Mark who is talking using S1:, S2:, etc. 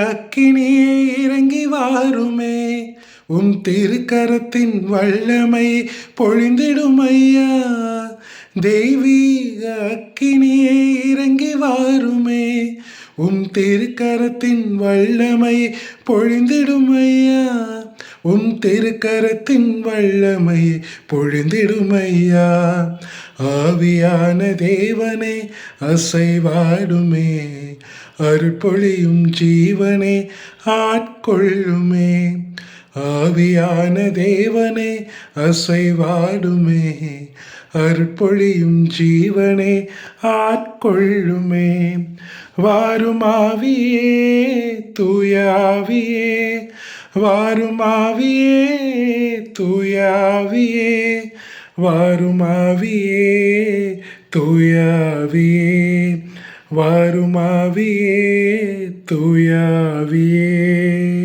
S1: அக்கினியே இறங்கி வாருமே, உம் திருக்கரத்தின் வல்லமை பொழிந்திடும் ஐயா. தெய்வீக அக்கினியே இறங்கி வாருமே, உம் திருக்கரத்தின் வல்லமை பொழிந்திடும் ஐயா. உம் திருக்கரத்தின் வல்லமை பொழிந்திடும் ஐயா. ஆவியான தேவனே அசைவாடுமே, அருட்பொழியும் ஜீவனே ஆட்கொள்ளுமே. ஆவியான தேவனே அசைவாடுமே, அருட்பொழியும் ஜீவனே ஆட்கொள்ளுமே. வாரும் ஆவியே தூய ஆவியே, வாரும் ஆவியே தூய ஆவியே, வாரும் ஆவியே தூய ஆவியே, வாரும் ஆவியே தூய ஆவியே.